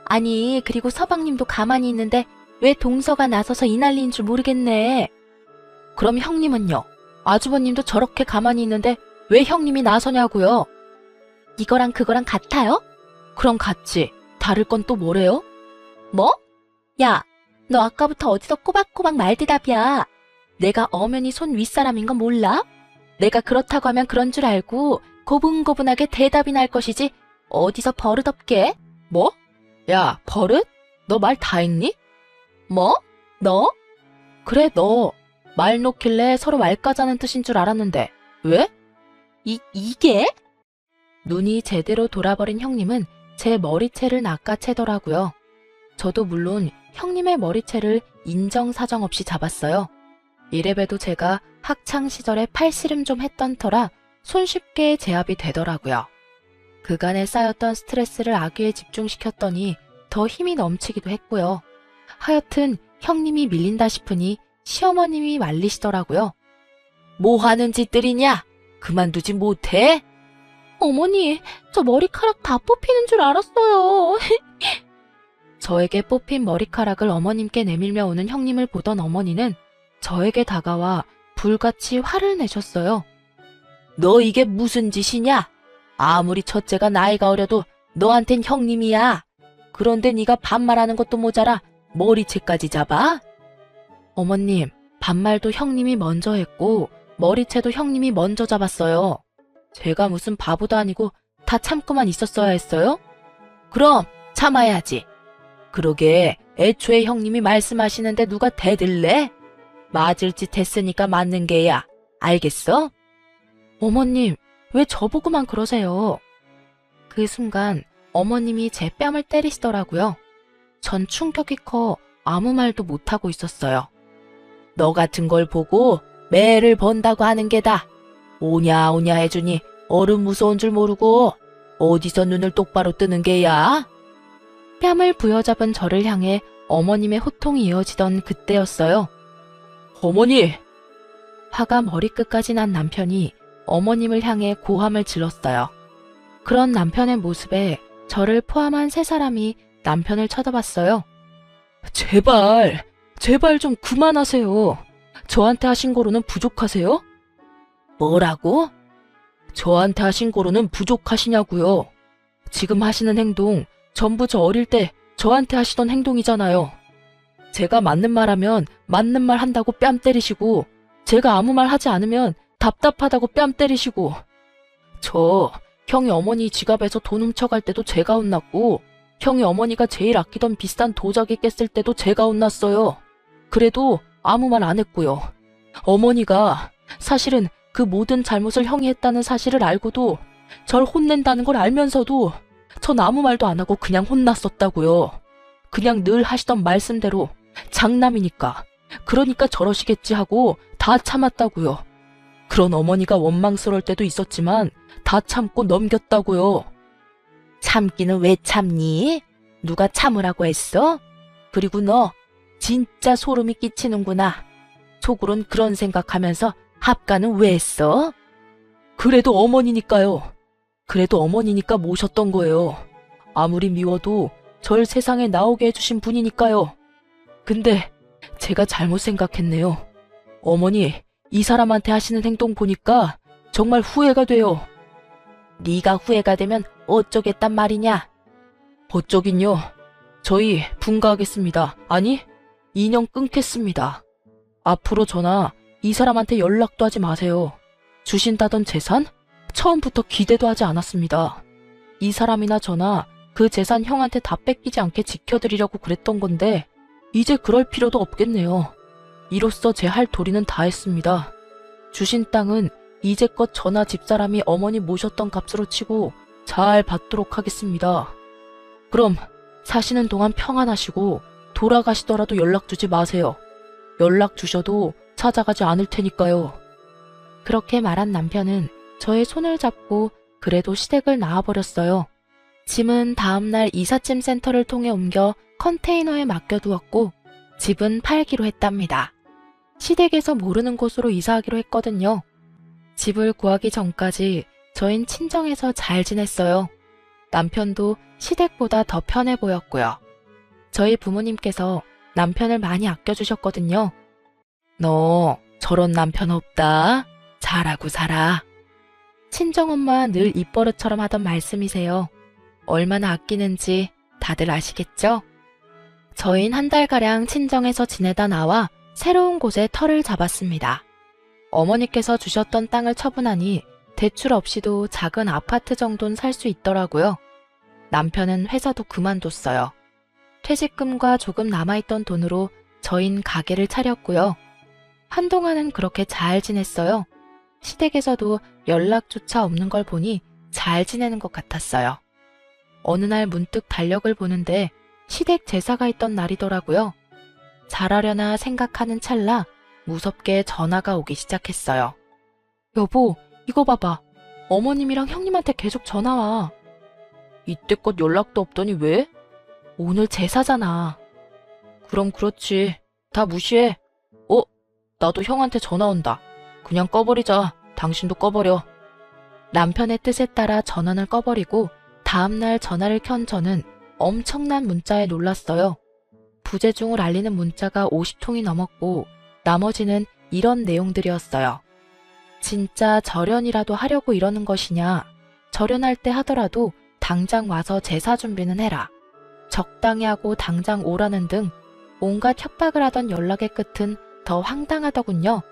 아니, 그리고 서방님도 가만히 있는데 왜 동서가 나서서 이 난리인 줄 모르겠네. 그럼 형님은요? 아주버님도 저렇게 가만히 있는데 왜 형님이 나서냐고요? 이거랑 그거랑 같아요? 그럼 같지. 다를 건 또 뭐래요? 뭐? 야, 너 아까부터 어디서 꼬박꼬박 말대답이야. 내가 엄연히 손 윗사람인 건 몰라? 내가 그렇다고 하면 그런 줄 알고 고분고분하게 대답이 날 것이지 어디서 버릇없게? 뭐? 야, 버릇? 너 말 다 했니? 뭐? 너? 그래, 너. 말 놓길래 서로 말 까자는 뜻인 줄 알았는데 왜? 이게? 눈이 제대로 돌아버린 형님은 제 머리채를 낚아채더라고요. 저도 물론 형님의 머리채를 인정사정 없이 잡았어요. 이래봬도 제가 학창시절에 팔씨름 좀 했던 터라 손쉽게 제압이 되더라고요. 그간에 쌓였던 스트레스를 아기에 집중시켰더니 더 힘이 넘치기도 했고요. 하여튼 형님이 밀린다 싶으니 시어머님이 말리시더라고요. 뭐 하는 짓들이냐? 그만두지 못해? 어머니, 저 머리카락 다 뽑히는 줄 알았어요. 저에게 뽑힌 머리카락을 어머님께 내밀며 오는 형님을 보던 어머니는 저에게 다가와 불같이 화를 내셨어요. 너 이게 무슨 짓이냐? 아무리 첫째가 나이가 어려도 너한텐 형님이야. 그런데 네가 반말하는 것도 모자라 머리채까지 잡아? 어머님, 반말도 형님이 먼저 했고 머리채도 형님이 먼저 잡았어요. 제가 무슨 바보도 아니고 다 참고만 있었어야 했어요? 그럼 참아야지. 그러게 애초에 형님이 말씀하시는데 누가 대들래? 맞을 짓 했으니까 맞는 게야. 알겠어? 어머님, 왜 저보고만 그러세요? 그 순간 어머님이 제 뺨을 때리시더라고요. 전 충격이 커 아무 말도 못하고 있었어요. 너 같은 걸 보고 매를 번다고 하는 게다. 오냐 오냐 해주니 어른 무서운 줄 모르고 어디서 눈을 똑바로 뜨는 게야? 뺨을 부여잡은 저를 향해 어머님의 호통이 이어지던 그때였어요. 어머니! 화가 머리끝까지 난 남편이 어머님을 향해 고함을 질렀어요. 그런 남편의 모습에 저를 포함한 세 사람이 남편을 쳐다봤어요. 제발 좀 그만하세요. 저한테 하신 거로는 부족하세요? 뭐라고? 저한테 하신 거로는 부족하시냐고요. 지금 하시는 행동 전부 저 어릴 때 저한테 하시던 행동이잖아요. 제가 맞는 말 하면 맞는 말 한다고 뺨 때리시고 제가 아무 말 하지 않으면 답답하다고 뺨 때리시고 저 형이 어머니 지갑에서 돈 훔쳐갈 때도 제가 혼났고 형이 어머니가 제일 아끼던 비싼 도자기 깼을 때도 제가 혼났어요. 그래도 아무 말 안 했고요. 어머니가 사실은 그 모든 잘못을 형이 했다는 사실을 알고도 절 혼낸다는 걸 알면서도 전 아무 말도 안 하고 그냥 혼났었다고요. 그냥 늘 하시던 말씀대로 장남이니까 그러니까 저러시겠지 하고 다 참았다고요. 그런 어머니가 원망스러울 때도 있었지만 다 참고 넘겼다고요. 참기는 왜 참니? 누가 참으라고 했어? 그리고 너 진짜 소름이 끼치는구나. 속으론 그런 생각하면서 합가는 왜 했어? 그래도 어머니니까요. 그래도 어머니니까 모셨던 거예요. 아무리 미워도 절 세상에 나오게 해주신 분이니까요. 근데 제가 잘못 생각했네요. 어머니, 이 사람한테 하시는 행동 보니까 정말 후회가 돼요. 네가 후회가 되면 어쩌겠단 말이냐? 어쩌긴요. 저희 분가하겠습니다. 아니, 인연 끊겠습니다. 앞으로 저나 이 사람한테 연락도 하지 마세요. 주신다던 재산? 처음부터 기대도 하지 않았습니다. 이 사람이나 저나 그 재산 형한테 다 뺏기지 않게 지켜드리려고 그랬던 건데 이제 그럴 필요도 없겠네요. 이로써 제 할 도리는 다 했습니다. 주신 땅은 이제껏 저나 집사람이 어머니 모셨던 값으로 치고 잘 받도록 하겠습니다. 그럼 사시는 동안 평안하시고 돌아가시더라도 연락 주지 마세요. 연락 주셔도 찾아가지 않을 테니까요. 그렇게 말한 남편은 저의 손을 잡고 그래도 시댁을 나와버렸어요. 짐은 다음날 이삿짐 센터를 통해 옮겨 컨테이너에 맡겨두었고 집은 팔기로 했답니다. 시댁에서 모르는 곳으로 이사하기로 했거든요. 집을 구하기 전까지 저흰 친정에서 잘 지냈어요. 남편도 시댁보다 더 편해 보였고요. 저희 부모님께서 남편을 많이 아껴주셨거든요. 너 저런 남편 없다. 잘하고 살아. 친정엄마 늘 입버릇처럼 하던 말씀이세요. 얼마나 아끼는지 다들 아시겠죠? 저흰 한 달가량 친정에서 지내다 나와 새로운 곳에 터를 잡았습니다. 어머니께서 주셨던 땅을 처분하니 대출 없이도 작은 아파트 정도는 살 수 있더라고요. 남편은 회사도 그만뒀어요. 퇴직금과 조금 남아있던 돈으로 저흰 가게를 차렸고요. 한동안은 그렇게 잘 지냈어요. 시댁에서도 연락조차 없는 걸 보니 잘 지내는 것 같았어요. 어느 날 문득 달력을 보는데 시댁 제사가 있던 날이더라고요. 잘하려나 생각하는 찰나 무섭게 전화가 오기 시작했어요. 여보, 이거 봐봐. 어머님이랑 형님한테 계속 전화 와. 이때껏 연락도 없더니 왜? 오늘 제사잖아. 그럼 그렇지. 다 무시해. 나도 형한테 전화 온다. 그냥 꺼버리자. 당신도 꺼버려. 남편의 뜻에 따라 전원을 꺼버리고 다음날 전화를 켠 저는 엄청난 문자에 놀랐어요. 부재중을 알리는 문자가 50통이 넘었고 나머지는 이런 내용들이었어요. 진짜 절연이라도 하려고 이러는 것이냐. 절연할 때 하더라도 당장 와서 제사 준비는 해라. 적당히 하고 당장 오라는 등 온갖 협박을 하던 연락의 끝은 더 황당하더군요.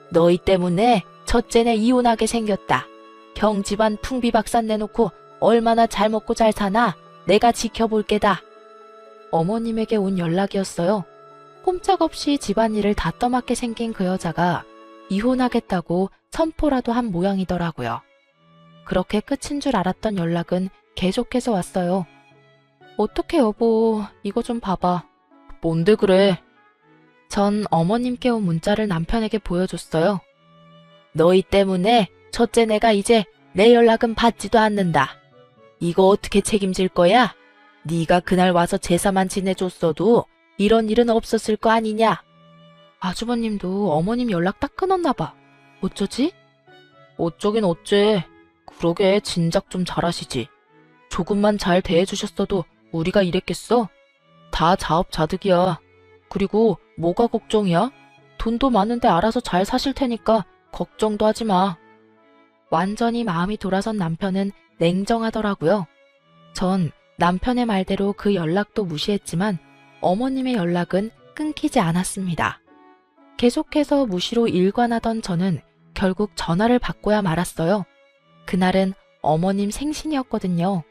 너희 때문에 첫째네 이혼하게 생겼다. 형 집안 풍비박산 내놓고 얼마나 잘 먹고 잘 사나 내가 지켜볼게다. 어머님에게 온 연락이었어요. 꼼짝없이 집안일을 다 떠맡게 생긴 그 여자가 이혼하겠다고 선포라도 한 모양이더라고요. 그렇게 끝인 줄 알았던 연락은 계속해서 왔어요. 어떡해 여보, 이거 좀 봐봐. 뭔데 그래? 전 어머님께 온 문자를 남편에게 보여줬어요. 너희 때문에 첫째 내가 이제 내 연락은 받지도 않는다. 이거 어떻게 책임질 거야? 네가 그날 와서 제사만 지내줬어도 이런 일은 없었을 거 아니냐? 아주버님도 어머님 연락 딱 끊었나 봐. 어쩌지? 어쩌긴 어째. 그러게 진작 좀 잘하시지. 조금만 잘 대해주셨어도 우리가 이랬겠어? 다 자업자득이야. 그리고 뭐가 걱정이야? 돈도 많은데 알아서 잘 사실 테니까 걱정도 하지 마. 완전히 마음이 돌아선 남편은 냉정하더라고요. 전 남편의 말대로 그 연락도 무시했지만 어머님의 연락은 끊기지 않았습니다. 계속해서 무시로 일관하던 저는 결국 전화를 받고야 말았어요. 그날은 어머님 생신이었거든요.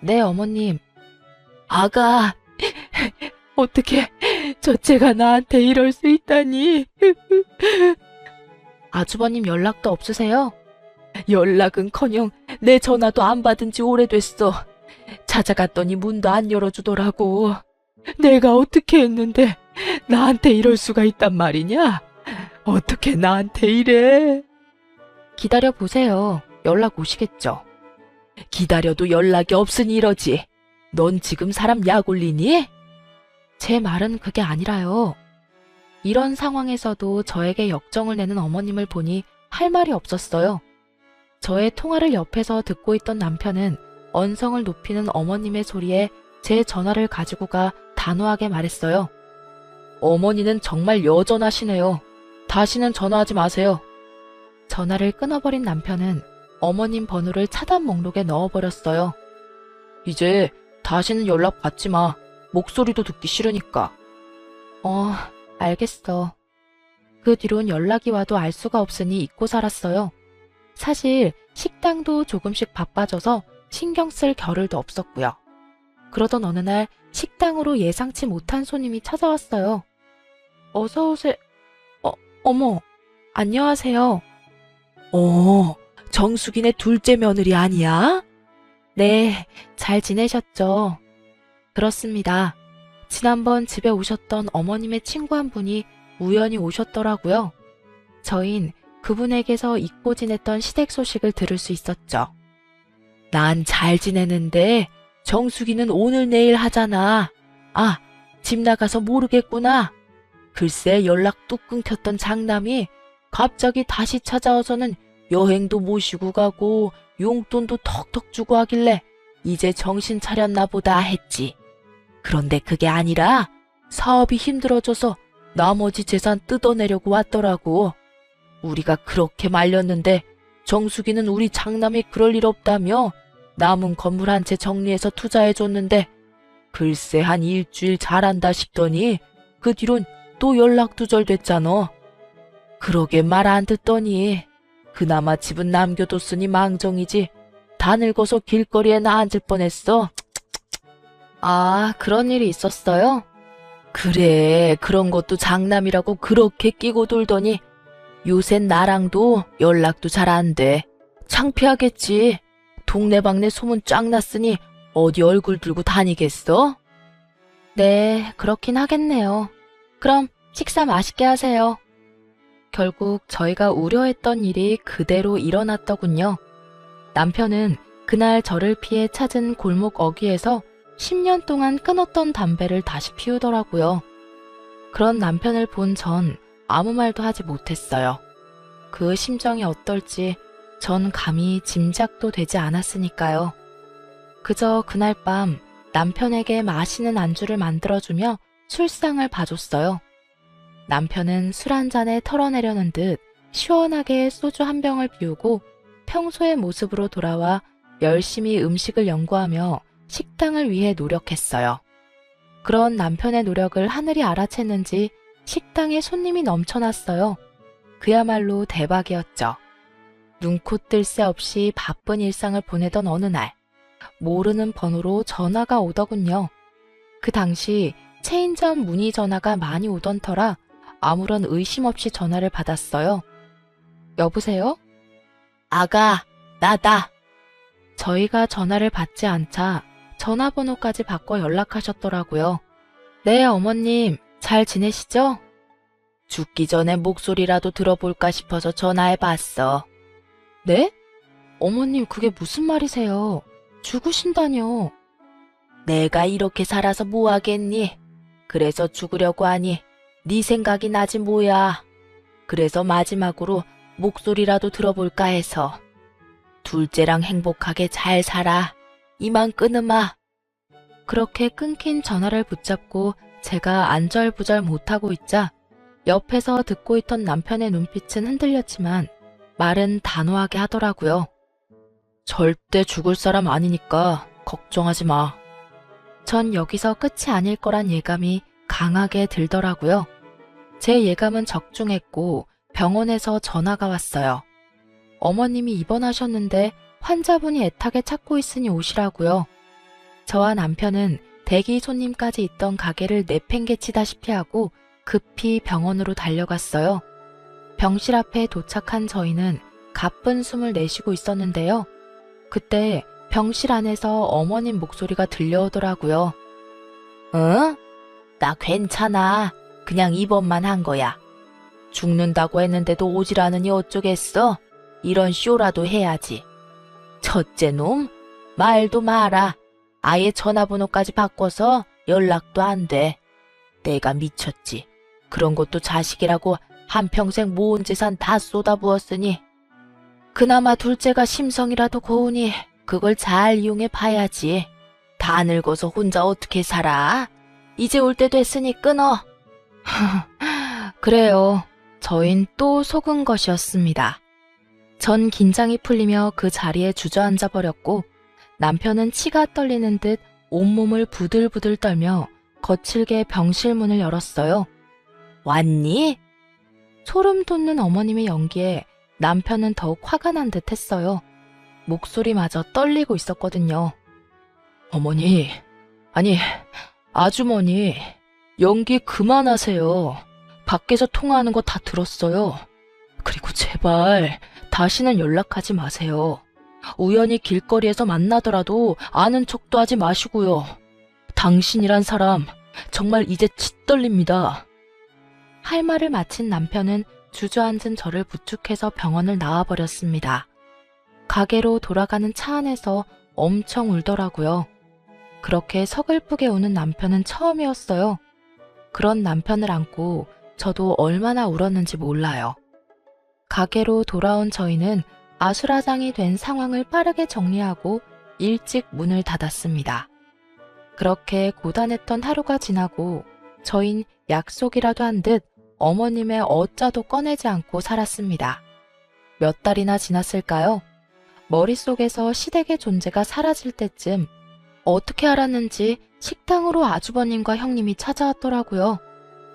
네, 어머님. 아가, 어떻게 첫째가 나한테 이럴 수 있다니. 아주버님 연락도 없으세요? 연락은커녕 내 전화도 안 받은 지 오래됐어. 찾아갔더니 문도 안 열어주더라고. 내가 어떻게 했는데 나한테 이럴 수가 있단 말이냐? 어떻게 나한테 이래? 기다려보세요. 연락 오시겠죠. 기다려도 연락이 없으니 이러지. 넌 지금 사람 약 올리니? 제 말은 그게 아니라요. 이런 상황에서도 저에게 역정을 내는 어머님을 보니 할 말이 없었어요. 저의 통화를 옆에서 듣고 있던 남편은 언성을 높이는 어머님의 소리에 제 전화를 가지고 가 단호하게 말했어요. 어머니는 정말 여전하시네요. 다시는 전화하지 마세요. 전화를 끊어버린 남편은 어머님 번호를 차단 목록에 넣어버렸어요. 이제 다시는 연락 받지 마. 목소리도 듣기 싫으니까. 알겠어. 그 뒤론 연락이 와도 알 수가 없으니 잊고 살았어요. 사실 식당도 조금씩 바빠져서 신경 쓸 겨를도 없었고요. 그러던 어느 날 식당으로 예상치 못한 손님이 찾아왔어요. 어서 오세요. 어머, 안녕하세요. 정숙이네 둘째 며느리 아니야? 네, 잘 지내셨죠? 그렇습니다. 지난번 집에 오셨던 어머님의 친구 한 분이 우연히 오셨더라고요. 저흰 그분에게서 잊고 지냈던 시댁 소식을 들을 수 있었죠. 난 잘 지내는데 정숙이는 오늘 내일 하잖아. 집 나가서 모르겠구나. 글쎄 연락도 끊겼던 장남이 갑자기 다시 찾아와서는 여행도 모시고 가고 용돈도 턱턱 주고 하길래 이제 정신 차렸나 보다 했지. 그런데 그게 아니라 사업이 힘들어져서 나머지 재산 뜯어내려고 왔더라고. 우리가 그렇게 말렸는데 정숙이는 우리 장남이 그럴 일 없다며 남은 건물 한 채 정리해서 투자해줬는데 글쎄 한 일주일 잘한다 싶더니 그 뒤론 또 연락 두절됐잖아. 그러게 말 안 듣더니 그나마 집은 남겨뒀으니 망정이지 다 늙어서 길거리에 나 앉을 뻔했어. 아, 그런 일이 있었어요? 그래, 그런 것도 장남이라고 그렇게 끼고 돌더니 요샌 나랑도 연락도 잘 안 돼. 창피하겠지. 동네방네 소문 쫙 났으니 어디 얼굴 들고 다니겠어? 네, 그렇긴 하겠네요. 그럼 식사 맛있게 하세요. 결국 저희가 우려했던 일이 그대로 일어났더군요. 남편은 그날 저를 피해 찾은 골목 어귀에서 10년 동안 끊었던 담배를 다시 피우더라고요. 그런 남편을 본 전 아무 말도 하지 못했어요. 그 심정이 어떨지 전 감히 짐작도 되지 않았으니까요. 그저 그날 밤 남편에게 마시는 안주를 만들어주며 술상을 봐줬어요. 남편은 술 한 잔에 털어내려는 듯 시원하게 소주 한 병을 비우고 평소의 모습으로 돌아와 열심히 음식을 연구하며 식당을 위해 노력했어요. 그런 남편의 노력을 하늘이 알아챘는지 식당에 손님이 넘쳐났어요. 그야말로 대박이었죠. 눈코 뜰 새 없이 바쁜 일상을 보내던 어느 날, 모르는 번호로 전화가 오더군요. 그 당시 체인점 문의 전화가 많이 오던 터라 아무런 의심 없이 전화를 받았어요. 여보세요? 아가, 나다. 저희가 전화를 받지 않자 전화번호까지 바꿔 연락하셨더라고요. 네, 어머님, 잘 지내시죠? 죽기 전에 목소리라도 들어볼까 싶어서 전화해봤어. 네? 어머님, 그게 무슨 말이세요? 죽으신다뇨. 내가 이렇게 살아서 뭐 하겠니? 그래서 죽으려고 하니 네 생각이 나지 뭐야. 그래서 마지막으로 목소리라도 들어볼까 해서. 둘째랑 행복하게 잘 살아. 이만 끊으마. 그렇게 끊긴 전화를 붙잡고 제가 안절부절 못하고 있자 옆에서 듣고 있던 남편의 눈빛은 흔들렸지만 말은 단호하게 하더라고요. 절대 죽을 사람 아니니까 걱정하지 마. 전 여기서 끝이 아닐 거란 예감이 강하게 들더라고요. 제 예감은 적중했고 병원에서 전화가 왔어요. 어머님이 입원하셨는데 환자분이 애타게 찾고 있으니 오시라고요. 저와 남편은 대기 손님까지 있던 가게를 내팽개치다시피 하고 급히 병원으로 달려갔어요. 병실 앞에 도착한 저희는 가쁜 숨을 내쉬고 있었는데요. 그때 병실 안에서 어머님 목소리가 들려오더라고요. 응? 나 괜찮아. 그냥 입원만 한 거야. 죽는다고 했는데도 오질 않으니 어쩌겠어? 이런 쇼라도 해야지. 첫째 놈? 말도 마라. 아예 전화번호까지 바꿔서 연락도 안 돼. 내가 미쳤지. 그런 것도 자식이라고 한평생 모은 재산 다 쏟아부었으니 그나마 둘째가 심성이라도 고우니 그걸 잘 이용해 봐야지. 다 늙어서 혼자 어떻게 살아? 이제 올 때 됐으니 끊어. 그래요. 저흰 또 속은 것이었습니다. 전 긴장이 풀리며 그 자리에 주저앉아 버렸고 남편은 치가 떨리는 듯 온몸을 부들부들 떨며 거칠게 병실 문을 열었어요. 왔니? 소름 돋는 어머님의 연기에 남편은 더욱 화가 난 듯 했어요. 목소리마저 떨리고 있었거든요. 어머니, 아니, 아주머니, 연기 그만하세요. 밖에서 통화하는 거 다 들었어요. 그리고 제발 다시는 연락하지 마세요. 우연히 길거리에서 만나더라도 아는 척도 하지 마시고요. 당신이란 사람 정말 이제 짓떨립니다. 할 말을 마친 남편은 주저앉은 저를 부축해서 병원을 나와버렸습니다. 가게로 돌아가는 차 안에서 엄청 울더라고요. 그렇게 서글프게 우는 남편은 처음이었어요. 그런 남편을 안고 저도 얼마나 울었는지 몰라요. 가게로 돌아온 저희는 아수라장이 된 상황을 빠르게 정리하고 일찍 문을 닫았습니다. 그렇게 고단했던 하루가 지나고 저흰 약속이라도 한 듯 어머님의 어짜도 꺼내지 않고 살았습니다. 몇 달이나 지났을까요? 머릿속에서 시댁의 존재가 사라질 때쯤 어떻게 알았는지 식당으로 아주버님과 형님이 찾아왔더라고요.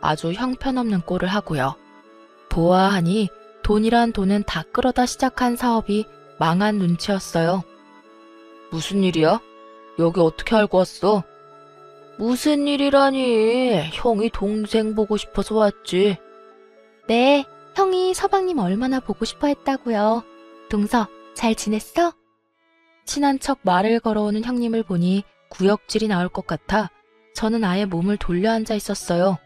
아주 형편없는 꼴을 하고요. 보아하니 돈이란 돈은 다 끌어다 시작한 사업이 망한 눈치였어요. 무슨 일이야? 여기 어떻게 알고 왔어? 무슨 일이라니? 형이 동생 보고 싶어서 왔지. 네, 형이 서방님 얼마나 보고 싶어 했다고요. 동서, 잘 지냈어? 친한 척 말을 걸어오는 형님을 보니 구역질이 나올 것 같아 저는 아예 몸을 돌려 앉아 있었어요.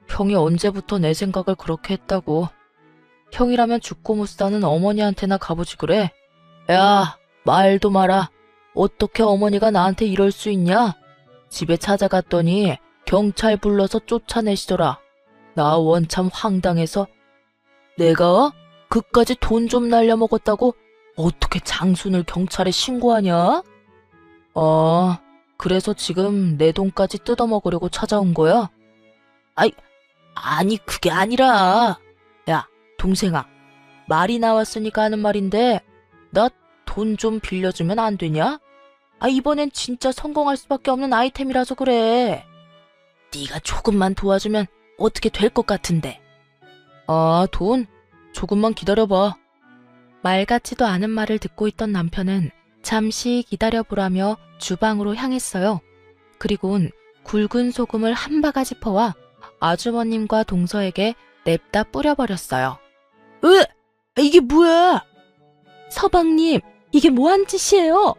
형이 언제부터 내 생각을 그렇게 했다고. 형이라면 죽고 못 사는 어머니한테나 가보지 그래. 야, 말도 마라. 어떻게 어머니가 나한테 이럴 수 있냐? 집에 찾아갔더니 경찰 불러서 쫓아내시더라. 나 원참 황당해서. 내가 그까지 돈 좀 날려먹었다고 어떻게 장순을 경찰에 신고하냐? 그래서 지금 내 돈까지 뜯어먹으려고 찾아온 거야? 아니 그게 아니라. 야, 동생아, 말이 나왔으니까 하는 말인데 나 돈 좀 빌려주면 안 되냐? 이번엔 진짜 성공할 수밖에 없는 아이템이라서 그래. 네가 조금만 도와주면 어떻게 될 것 같은데. 돈? 조금만 기다려봐. 말 같지도 않은 말을 듣고 있던 남편은 잠시 기다려보라며 주방으로 향했어요. 그리곤 굵은 소금을 한 바가지 퍼와 아주버님과 동서에게 냅다 뿌려버렸어요. 이게 뭐야? 서방님, 이게 뭐한 짓이에요?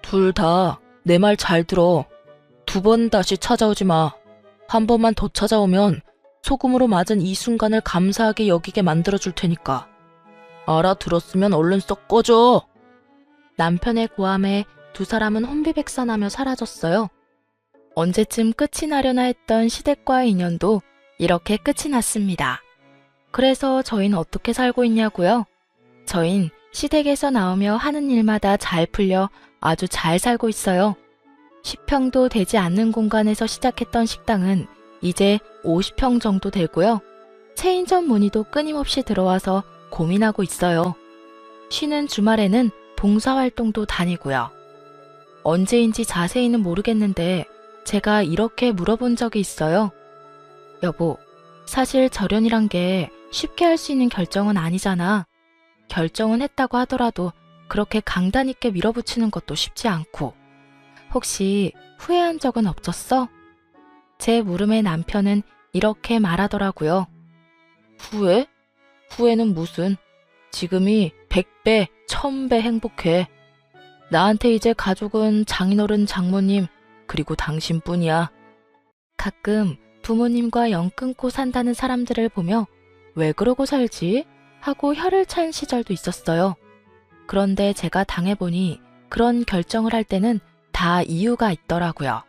둘 다 내 말 잘 들어. 2번 다시 찾아오지 마. 한 번만 더 찾아오면 소금으로 맞은 이 순간을 감사하게 여기게 만들어줄 테니까. 알아들었으면 얼른 썩 꺼져. 남편의 고함에 두 사람은 혼비백산하며 사라졌어요. 언제쯤 끝이 나려나 했던 시댁과의 인연도 이렇게 끝이 났습니다. 그래서 저희는 어떻게 살고 있냐고요? 저희는 시댁에서 나오며 하는 일마다 잘 풀려 아주 잘 살고 있어요. 10평도 되지 않는 공간에서 시작했던 식당은 이제 50평 정도 되고요. 체인점 문의도 끊임없이 들어와서 고민하고 있어요. 쉬는 주말에는 봉사활동도 다니고요. 언제인지 자세히는 모르겠는데 제가 이렇게 물어본 적이 있어요. 여보, 사실 절연이란 게 쉽게 할 수 있는 결정은 아니잖아. 결정은 했다고 하더라도 그렇게 강단 있게 밀어붙이는 것도 쉽지 않고. 혹시 후회한 적은 없었어? 제 물음에 남편은 이렇게 말하더라고요. 후회? 후회는 무슨? 지금이 100배, 1000배 행복해. 나한테 이제 가족은 장인어른, 장모님, 그리고 당신뿐이야. 가끔 부모님과 연 끊고 산다는 사람들을 보며 왜 그러고 살지? 하고 혀를 찬 시절도 있었어요. 그런데 제가 당해보니 그런 결정을 할 때는 다 이유가 있더라고요.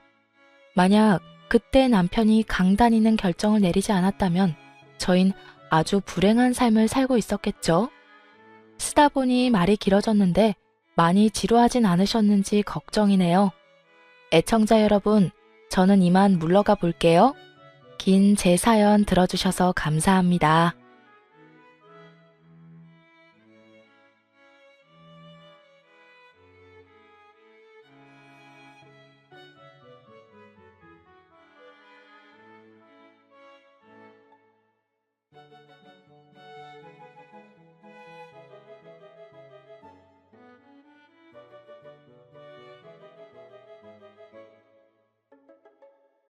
만약 그때 남편이 강단 있는 결정을 내리지 않았다면 저흰 아주 불행한 삶을 살고 있었겠죠. 쓰다 보니 말이 길어졌는데 많이 지루하진 않으셨는지 걱정이네요. 애청자 여러분, 저는 이만 물러가 볼게요. 긴 제 사연 들어주셔서 감사합니다.